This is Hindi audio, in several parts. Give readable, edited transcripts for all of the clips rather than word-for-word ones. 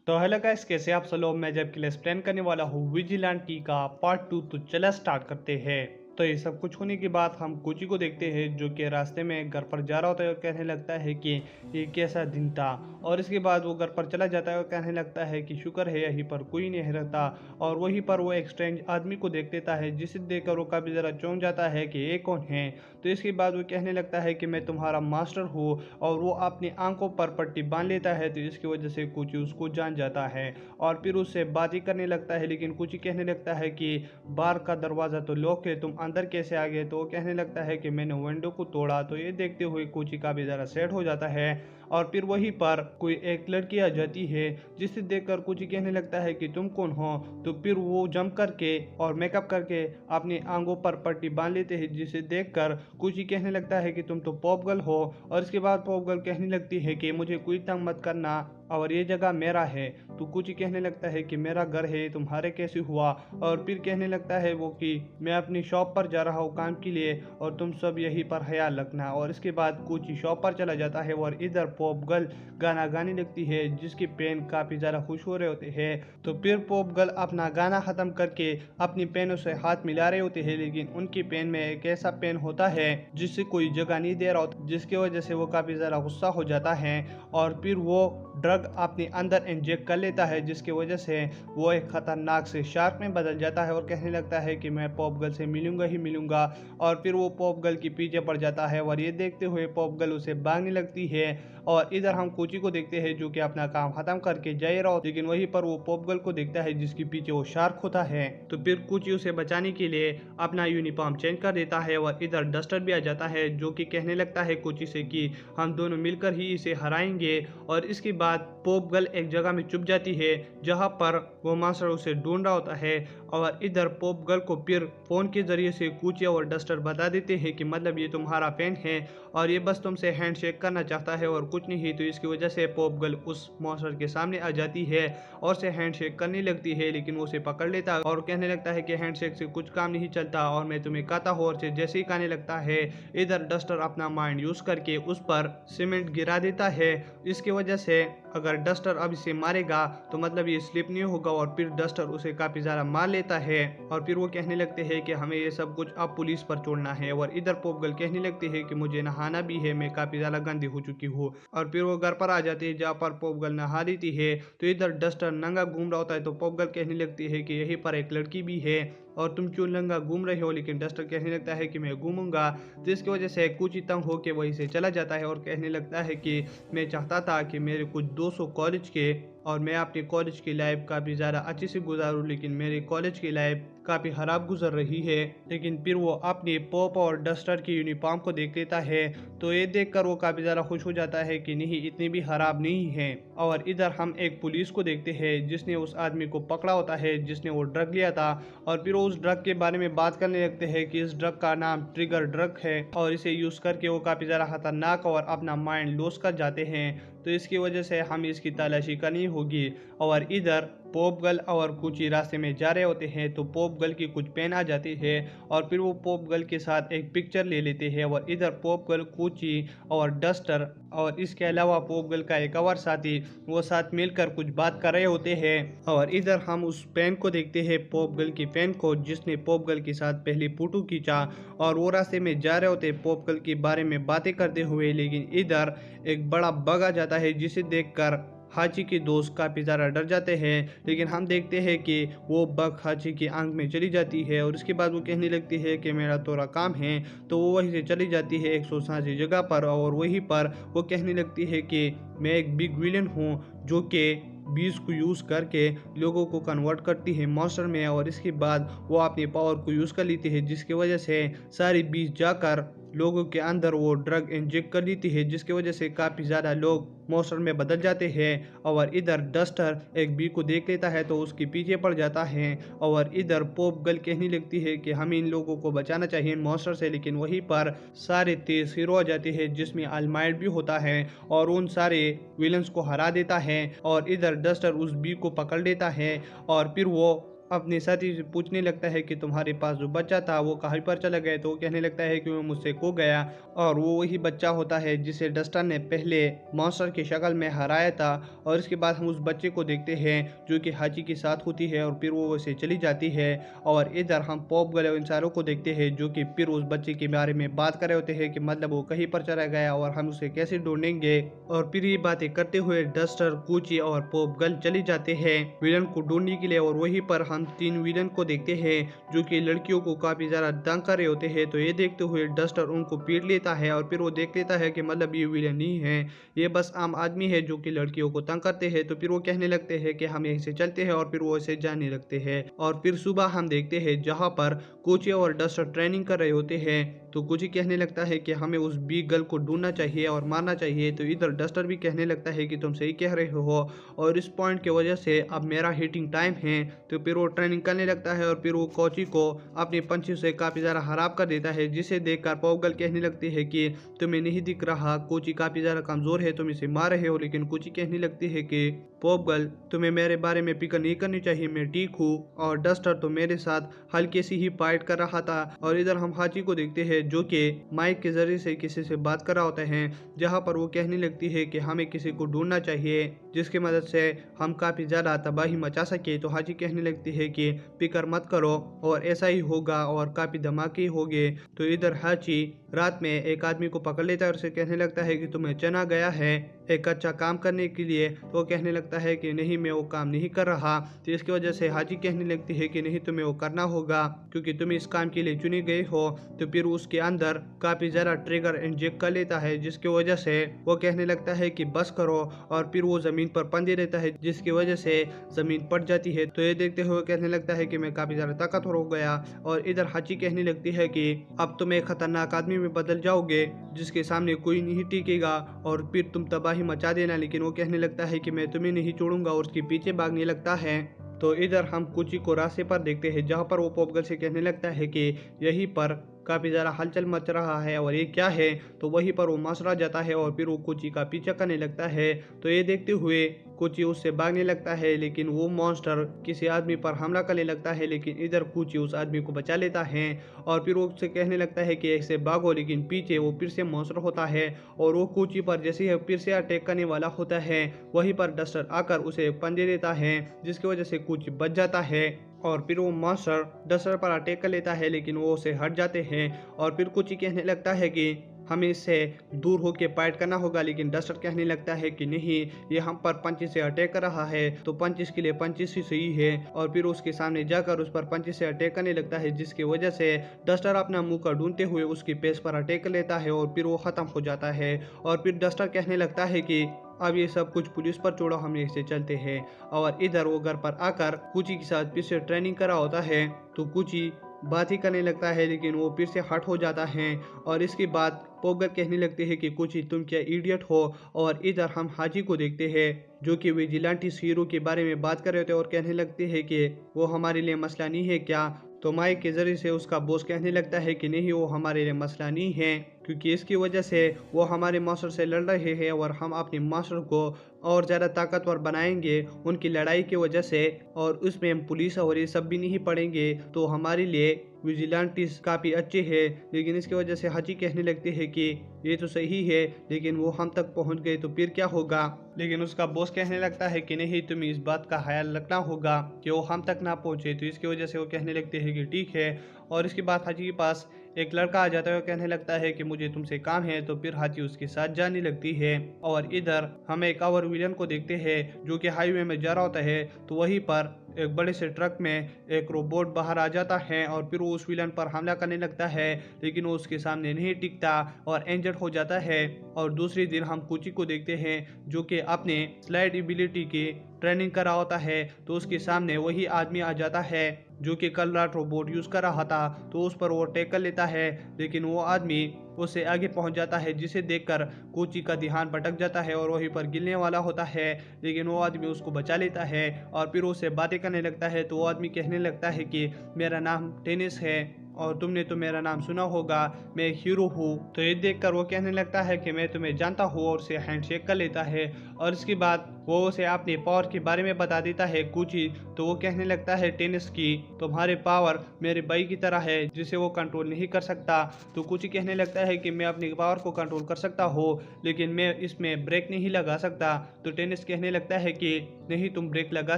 तो हेलो गाइस, कैसे आप सब लोग। मैं जब के लिए एक्सप्लेन करने वाला हूँ विजिलेंटी का पार्ट 2। तो चला स्टार्ट करते हैं। तो ये सब कुछ होने के बाद हम कोची को देखते हैं, जो कि रास्ते में घर पर जा रहा होता है और कहने लगता है कि ये कैसा दिन था। और इसके बाद वो घर पर चला जाता है और कहने लगता है कि शुक्र है यहीं पर कोई नहीं रहता। और वहीं पर वो एक स्ट्रेंज आदमी को देख लेता है, जिसे देखकर वो काफ़ी ज़रा चौंक जाता है कि ये कौन है। तो इसके बाद वो कहने लगता है कि मैं तुम्हारा मास्टर हूँ। और वो अपनी आंखों पर पट्टी बांध लेता है, तो इसकी वजह से कुची उसको जान जाता है। और फिर उससे बात ही करने लगता है, लेकिन कुची कहने लगता है कि बाहर का दरवाज़ा तो लॉक है, तुम अंदर कैसे आ गए। तो वो कहने लगता है कि मैंने विंडो को तोड़ा। तो ये देखते हुए कुची का भी ज़रा सेट हो जाता है। और फिर वहीं पर कोई एक लड़की आ जाती है, जिसे देखकर कुची कहने लगता है कि तुम कौन हो। तो फिर वो जंप करके और मेकअप करके अपनी आंखों पर पट्टी बांध लेते हैं, जिसे देखकर कुची कहने लगता है कि तुम तो पॉप गर्ल हो। और इसके बाद पॉप गर्ल कहने लगती है कि मुझे कोई तंग मत करना और ये जगह मेरा है। तो कुछ कहने लगता है कि मेरा घर है, तुम्हारे कैसे हुआ। और फिर कहने लगता है वो कि मैं अपनी शॉप पर जा रहा हूँ काम के लिए, और तुम सब यहीं पर ख्याल रखना। और इसके बाद कुछ शॉप पर चला जाता है और इधर पॉप गर्ल गाना गाने लगती है, जिसकी पेन काफ़ी ज़्यादा खुश हो रहे होते हैं। तो फिर पॉप गर्ल अपना गाना ख़त्म करके अपनी पेनों से हाथ मिला रहे होते हैं, लेकिन उनकी पेन में एक ऐसा पेन होता है जिससे कोई जगह नहीं दे रहा होता, जिसकी वजह से वो काफ़ी ज़्यादा गुस्सा हो जाता है। और फिर वो ड्रग अपने अंदर इंजेक्ट कर लेता है, जिसकी वजह से वो एक खतरनाक से शार्क में बदल जाता है और कहने लगता है कि मैं पॉप गर्ल से मिलूंगा ही मिलूंगा। और फिर वो पॉप गर्ल के पीछे पड़ जाता है और ये देखते हुए पॉप गर्ल उसे भागने लगती है। और इधर हम कोची को देखते हैं, जो कि अपना काम खत्म करके जा ही रहा हो, लेकिन वहीं पर वो पॉप गर्ल को देखता है जिसके पीछे वो शार्क होता है। तो फिर कोची उसे बचाने के लिए अपना यूनिफॉर्म चेंज कर देता है। और इधर डस्टर भी आ जाता है, जो कि कहने लगता है कोची से कि हम दोनों मिलकर ही इसे हराएंगे। और इसके बाद पॉप गर्ल एक जगह में छुप जाती है, जहां पर वो मास्टर उसे ढूंढ रहा होता है। और इधर पॉप गर्ल को फिर फोन के जरिए से कुची और डस्टर बता देते हैं कि मतलब ये तुम्हारा फैन है और ये बस तुमसे हैंडशेक करना चाहता है और कुछ नहीं। तो इसकी वजह से पॉप गर्ल उस मास्टर के सामने आ जाती है और से हैंडशेक करने लगती है, लेकिन वो उसे पकड़ लेता है और कहने लगता है कि हैंडशेक से कुछ काम नहीं चलता और मैं तुम्हें कहता हूँ। और से जैसे ही कहने लगता है, इधर डस्टर अपना माइंड यूज करके उस पर सीमेंट गिरा देता है। इसकी वजह से अगर डस्टर अब इसे मारेगा तो मतलब ये स्लिप नहीं होगा। और फिर डस्टर उसे काफी ज्यादा मार लेता है। और फिर वो कहने लगते हैं कि हमें ये सब कुछ अब पुलिस पर छोड़ना है। और इधर पॉप गर्ल कहने लगती है कि मुझे नहाना भी है, मैं काफी ज्यादा गंदी हो चुकी हूँ। और फिर वो घर पर आ जाती है, जहाँ पर पॉप गर्ल नहा देती है। तो इधर डस्टर नंगा घूम रहा होता है, तो पॉप गर्ल कहने लगती है कि यहीं पर एक लड़की भी है और तुम क्यों नंगा घूम रहे हो। लेकिन डस्टर कहने लगता है कि मैं घूमूंगा। तो इसकी वजह से कुछ ही तंग होकर वहीं से चला जाता है और कहने लगता है कि मैं चाहता था कि मेरे कुछ 200 कॉलेज के और मैं अपनी कॉलेज की लाइफ काफ़ी ज़्यादा अच्छे से गुजारूँ, लेकिन मेरी कॉलेज की लाइफ काफ़ी ख़राब गुजर रही है। लेकिन फिर वो अपनी पॉप और डस्टर की यूनिफॉर्म को देख लेता है, तो ये देखकर वो काफ़ी ज़्यादा खुश हो जाता है कि नहीं, इतनी भी ख़राब नहीं है। और इधर हम एक पुलिस को देखते हैं, जिसने उस आदमी को पकड़ा होता है जिसने वो ड्रग लिया था। और फिर वो उस ड्रग के बारे में बात करने लगते हैं कि इस ड्रग का नाम ट्रिगर ड्रग है और इसे यूज़ करके वो काफ़ी ज़्यादा खतरनाक और अपना माइंड लॉस कर जाते हैं। तो इसकी वजह से हमें इसकी तलाशी करनी होगी। और इधर पॉप गर्ल और कुची रास्ते में जा रहे होते हैं, तो पॉप गर्ल की कुछ पेन आ जाती है और फिर वो पॉप गर्ल के साथ एक पिक्चर ले लेते हैं। और इधर पॉप गर्ल, कुची और डस्टर और इसके अलावा पॉप गर्ल का एक और साथी, वो साथ मिलकर कुछ बात कर रहे होते हैं। और इधर हम उस पेन को देखते हैं, पॉप गर्ल की पेन को, जिसने पॉप गर्ल के साथ पहली फोटो खींचा। और वो रास्ते में जा रहे होते पॉप गर्ल के बारे में बातें करते हुए, लेकिन इधर एक बड़ा बग आ जाता है, जिसे देखकर हाची के दोस्त काफ़ी ज़्यादा डर जाते हैं। लेकिन हम देखते हैं कि वो बग हाची की आंख में चली जाती है और उसके बाद वो कहने लगती है कि मेरा थोड़ा काम है। तो वो वहीं से चली जाती है एक सुनसान जगह पर, और वहीं पर वो कहने लगती है कि मैं एक बिग विलन हूँ, जो कि बीज को यूज़ करके लोगों को कन्वर्ट करती है मॉन्स्टर में। और इसके बाद वो अपनी पावर को यूज़ कर लेती है, जिसकी वजह से सारी बीज जाकर लोगों के अंदर वो ड्रग इंजेक्ट कर देती है, जिसकी वजह से काफ़ी ज़्यादा लोग मॉन्स्टर में बदल जाते हैं। और इधर डस्टर एक बी को देख लेता है, तो उसके पीछे पड़ जाता है। और इधर पॉप गर्ल कहने लगती है कि हमें इन लोगों को बचाना चाहिए इन मॉन्स्टर से, लेकिन वहीं पर सारे तेज हीरो आ जाते हैं, जिसमें अलमाइड भी होता है और उन सारे विलन्स को हरा देता है। और इधर डस्टर उस बी को पकड़ लेता है और फिर वो अपने साथी से पूछने लगता है कि तुम्हारे पास जो बच्चा था वो कहाँ पर चला गया, तो वो कहने लगता है कि वो मुझसे खो गया। और वो वही बच्चा होता है जिसे डस्टर ने पहले मॉन्स्टर की शक्ल में हराया था। और इसके बाद हम उस बच्चे को देखते हैं जो कि हाची के साथ होती है और फिर वो वैसे चली जाती है। और इधर हम पॉप गले इन सारों को देखते हैं जो कि फिर उस बच्चे के बारे में बात कर रहे होते हैं कि मतलब वो कहीं पर चला गया और हम उसे कैसे ढूंढेंगे। और फिर ये बातें करते हुए डस्टर, कुची और पॉप गल चले जाते हैं विलन को ढूंढने के लिए। और वहीं पर हम 3 विलन को देखते हैं जो कि लड़कियों को काफी ज्यादा तंग कर रहे होते हैं। तो ये देखते हुए डस्टर उनको पीट लेता है और फिर वो देख लेता है कि मतलब ये विलन नहीं है, ये बस आम आदमी है जो कि लड़कियों को तंग करते हैं। तो फिर वो कहने लगते हैं कि हम यहीं से चलते हैं और फिर वो ऐसे जाने लगते हैं। और फिर सुबह हम देखते हैं जहाँ पर कोची और डस्टर ट्रेनिंग कर रहे होते हैं। तो कोची कहने लगता है कि हमें उस बिग गर्ल को ढूंढना चाहिए और मारना चाहिए। तो इधर डस्टर भी कहने लगता है कि तुम सही कह रहे हो और इस पॉइंट की वजह से अब मेरा हिटिंग टाइम है। तो फिर वो ट्रेनिंग करने लगता है और फिर वो कोची को अपनी पंचों से काफ़ी ज़्यादा खराब कर देता है, जिसे देखकर पॉप गर्ल कहने लगती है कि तुम्हें नहीं दिख रहा, कोची काफ़ी ज़्यादा कमज़ोर है, तुम इसे मार रहे हो। लेकिन कोची कहने लगती है कि पॉप गर्ल तुम्हें मेरे बारे में फिक्र नहीं करनी चाहिए, मैं ठीक हूँ। और डस्टर तो मेरे साथ हल्के सी ही फाइट कर रहा था। और इधर हम हाची को देखते हैं जो कि माइक के जरिए से किसी से बात कर रहा होता है, जहाँ पर वो कहने लगती है कि हमें किसी को ढूंढना चाहिए जिसकी मदद से हम काफ़ी ज़्यादा तबाही मचा सके। तो हाची कहने लगती है कि फिक्र मत करो और ऐसा ही होगा और काफ़ी धमाके होंगे। तो इधर हाची रात में एक आदमी को पकड़ लेता है और उसे कहने लगता है कि तुम्हें चना गया है एक अच्छा काम करने के लिए। तो वो कहने लगता है कि नहीं, मैं वो काम नहीं कर रहा। तो इसकी वजह से हाजी कहने लगती है कि नहीं, तुम्हें वो करना होगा क्योंकि तुम इस काम के लिए चुने गए हो। तो फिर उसके अंदर काफ़ी ज़्यादा ट्रिगर इंजेक्ट कर लेता है जिसकी वजह से वो कहने लगता है कि बस करो। और फिर वो ज़मीन पर पंदे रहता है जिसकी वजह से ज़मीन पट जाती है। तो ये देखते हुए कहने लगता है कि मैं काफ़ी ज़्यादा ताकतवर हो गया। और इधर हाची कहने लगती है कि अब तुम एक खतरनाक आदमी में बदल जाओगे जिसके सामने कोई नहीं टिकेगा और फिर तुम तबाही मचा देना। लेकिन वो कहने लगता है कि मैं तुम्हें नहीं छोड़ूंगा और उसके पीछे भागने लगता है। तो इधर हम कुची को रास्ते पर देखते हैं जहाँ पर वो पॉपगर्ल से कहने लगता है कि यहीं पर काफ़ी ज़्यादा हलचल मच रहा है और ये क्या है। तो वहीं पर वो मसरा जाता है और फिर वो कुची का पीछा करने लगता है। तो ये देखते हुए कुची उससे भागने लगता है लेकिन वो मॉन्स्टर किसी आदमी पर हमला करने लगता है। लेकिन इधर कुची उस आदमी को बचा लेता है और फिर वो उससे कहने लगता है कि ऐसे भागो। लेकिन पीछे वो फिर से मॉन्स्टर होता है और वो कुची पर जैसे ही फिर से अटैक करने वाला होता है वहीं पर डस्टर आकर उसे पंजे देता है जिसकी वजह से कुची बच जाता है। और फिर वो मॉन्स्टर डस्टर पर अटैक कर लेता है लेकिन वो उसे हट जाते हैं। और फिर कुची कहने लगता है कि हमें इससे दूर होकर फाइट करना होगा। लेकिन डस्टर कहने लगता है कि नहीं, ये हम पर पंचिस से अटैक कर रहा है तो पंचिस के लिए पंचिस ही सही है। और फिर उसके सामने जाकर उस पर पंचिस से अटैक करने लगता है जिसकी वजह से डस्टर अपना मुंह का ढूंढते हुए उसकी पेस पर अटैक कर लेता है और फिर वो ख़त्म हो जाता है। और फिर डस्टर कहने लगता है कि अब ये सब कुछ पुलिस पर छोड़ो, हम इसे चलते हैं। और इधर वो घर पर आकर कुची के साथ फिर से ट्रेनिंग करा होता है। तो कुची बात ही करने लगता है लेकिन वो फिर से हट हो जाता है। और इसके बाद पोगर कहने लगते हैं कि कुची तुम क्या इडियट हो। और इधर हम हाजी को देखते हैं जो कि विजिलेंटी हीरो के बारे में बात कर रहे थे और कहने लगते हैं कि वो हमारे लिए मसला नहीं है क्या। तो माइक के जरिए से उसका बॉस कहने लगता है कि नहीं, वो हमारे लिए मसला नहीं है क्योंकि इसकी वजह से वो हमारे मास्टर से लड़ रहे हैं और हम अपने मास्टर को और ज़्यादा ताकतवर बनाएंगे उनकी लड़ाई की वजह से। और उसमें हम पुलिस और ये सब भी नहीं पड़ेंगे तो हमारे लिए विजिलेंटिस काफ़ी अच्छे हैं। लेकिन इसकी वजह से हाजी कहने लगते हैं कि ये तो सही है लेकिन वो हम तक पहुंच गए तो फिर क्या होगा। लेकिन उसका बॉस कहने लगता है कि नहीं, तुम्हें इस बात का ख्याल रखना होगा कि वो हम तक ना पहुंचे। तो इसकी वजह से वो कहने लगते हैं कि ठीक है। और इसके बाद हाजी के पास एक लड़का आ जाता है और कहने लगता है कि मुझे तुमसे काम है। तो फिर हाजी उसके साथ जाने लगती है। और इधर हम एक और विलन को देखते हैं जो कि हाईवे में जा रहा होता है। तो वहीं पर एक बड़े से ट्रक में एक रोबोट बाहर आ जाता है और फिर वो उस विलन पर हमला करने लगता है लेकिन वो उसके सामने नहीं टिकता और इंजर्ड हो जाता है। और दूसरी दिन हम कुची को देखते हैं जो कि अपने स्लाइड एबिलिटी की ट्रेनिंग कर रहा होता है। तो उसके सामने वही आदमी आ जाता है जो कि कल रात रोबोट यूज़ कर रहा था। तो उस पर वो अटैक कर लेता है लेकिन वो आदमी उससे आगे पहुंच जाता है जिसे देखकर कोची का ध्यान भटक जाता है और वहीं पर गिरने वाला होता है। लेकिन वो आदमी उसको बचा लेता है और फिर उससे बातें करने लगता है। तो वो आदमी कहने लगता है कि मेरा नाम टेनिस है और तुमने तो मेरा नाम सुना होगा, मैं एक हीरो हूँ। तो ये देखकर वो कहने लगता है कि मैं तुम्हें जानता हूँ और उसे हैंडशेक कर लेता है। और इसके बाद वो उसे अपने पावर के बारे में बता देता है कुची। तो वो कहने लगता है टेनिस की तुम्हारे पावर मेरे भाई की तरह है जिसे वो कंट्रोल नहीं कर सकता। तो कुची कहने लगता है कि मैं अपनी पावर को कंट्रोल कर सकता हूँ लेकिन मैं इसमें ब्रेक नहीं लगा सकता। तो टेनिस कहने लगता है कि नहीं तुम ब्रेक लगा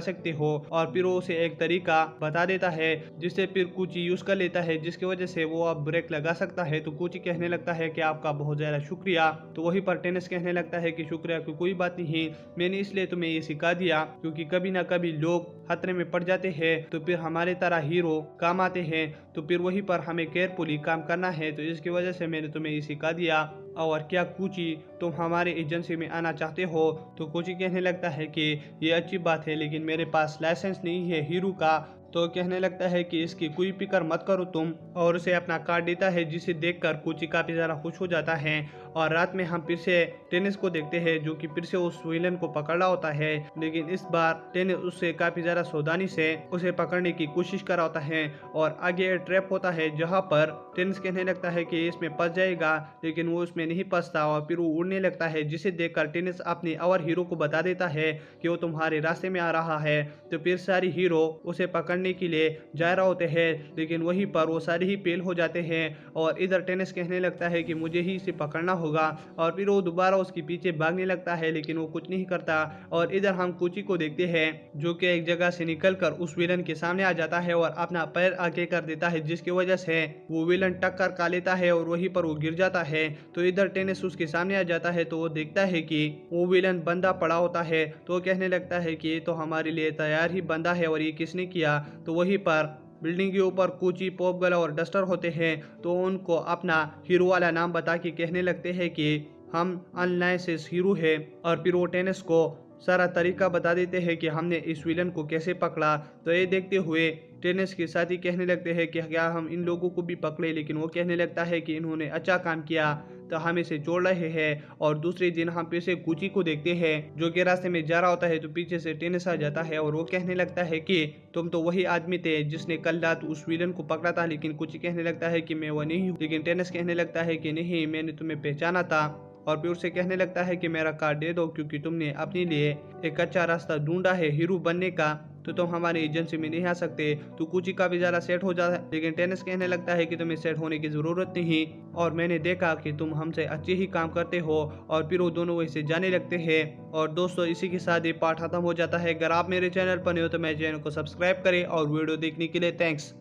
सकते हो और फिर वो उसे एक तरीका बता देता है जिससे फिर कुची यूज कर लेता है जिसकी वजह से वो अब ब्रेक लगा सकता है। तो कुची कहने लगता है कि आपका बहुत ज्यादा शुक्रिया। तो वहीं पर टेनिस कहने लगता है कि शुक्रिया की कोई बात नहीं, मैंने इसलिए तुम्हें ये सिखा दिया क्योंकि कभी ना कभी लोग खतरे में पड़ जाते हैं तो फिर हमारे तरह हीरो काम आते हैं। तो फिर वहीं पर हमें केयरफुली काम करना है, तो इसकी वजह से मैंने तुम्हें ये सिखा दिया। और क्या कुची तुम हमारे एजेंसी में आना चाहते हो? तो कुची कहने लगता है कि ये अच्छी बात है लेकिन मेरे पास लाइसेंस नहीं है हीरो का। तो कहने लगता है कि इसकी कोई फिक्र मत करो तुम, और उसे अपना कार्ड देता है जिसे देखकर कुची काफी ज्यादा खुश हो जाता है। और रात में हम फिर से टेनिस को देखते हैं जो कि फिर से उस विलन को पकड़ रहा होता है, लेकिन इस बार टेनिस उससे काफी ज्यादा सावधानी से उसे पकड़ने की कोशिश कर रहा होता है। और आगे ट्रैप होता है जहाँ पर टेनिस कहने लगता है कि इसमें फंस जाएगा लेकिन वो उसमें नहीं फंसता और फिर वो उड़ने लगता है जिसे देखकर टेनिस अपनी और हीरो को बता देता है कि वो तुम्हारे रास्ते में आ रहा है। तो फिर सारी हीरो उसे पकड़ने के लिए जा रहे होते हैं लेकिन वहीं पर वो सारे ही फेल हो जाते हैं। और इधर टेनिस कहने लगता है कि मुझे ही इसे पकड़ना होगा और फिर वो दोबारा उसके पीछे भागने लगता है लेकिन वो कुछ नहीं करता। और इधर हम कुची को देखते हैं जो कि एक जगह से निकलकर उस विलन के सामने आ जाता है और अपना पैर आगे कर देता है जिसकी वजह से वो विलन टक्कर खा लेता है और वहीं पर वो गिर जाता है। तो इधर टेनिस उसके सामने आ जाता है तो वो देखता है कि वो विलन बंदा पड़ा होता है। तो वो कहने लगता है कि ये तो हमारे लिए तैयार ही बंदा है और ये किसने किया। तो वहीं पर बिल्डिंग के ऊपर कुची पॉप गर्ल और डस्टर होते हैं तो उनको अपना हीरो वाला नाम बता के कहने लगते हैं कि हम अनलाइसेंस हीरो है। और फिर वो टेनिस को सारा तरीका बता देते हैं कि हमने इस विलन को कैसे पकड़ा। तो ये देखते हुए टेनिस के साथी कहने लगते हैं कि क्या हम इन लोगों को भी पकड़े, लेकिन वो कहने लगता है कि इन्होंने अच्छा काम किया तो हम इसे छोड़ रहे हैं। और दूसरे दिन हम फिर से कुची को देखते हैं जो कि रास्ते में जा रहा होता है तो पीछे से टेनिस आ जाता है और वो कहने लगता है कि तुम तो वही आदमी थे जिसने कल रात उस विलन को पकड़ा था। लेकिन कुची कहने लगता है कि मैं वो नहीं हूँ, लेकिन टेनिस कहने लगता है कि नहीं मैंने तुम्हें पहचाना था। और फिर उसे कहने लगता है कि मेरा कार्ड दे दो क्योंकि तुमने अपने लिए एक अच्छा रास्ता ढूंढा है हीरो बनने का, तो तुम हमारी एजेंसी में नहीं आ सकते। तो कुची का भी ज़्यादा सेट हो जाता है लेकिन टेनिस कहने लगता है कि तुम्हें सेट होने की ज़रूरत नहीं और मैंने देखा कि तुम हमसे अच्छे ही काम करते हो। और फिर वो दोनों वैसे जाने लगते हैं। और दोस्तों इसी के साथ ये पार्ट खत्म हो जाता है। अगर आप मेरे चैनल पर नहीं हो तो मेरे चैनल को सब्सक्राइब करें और वीडियो देखने के लिए थैंक्स।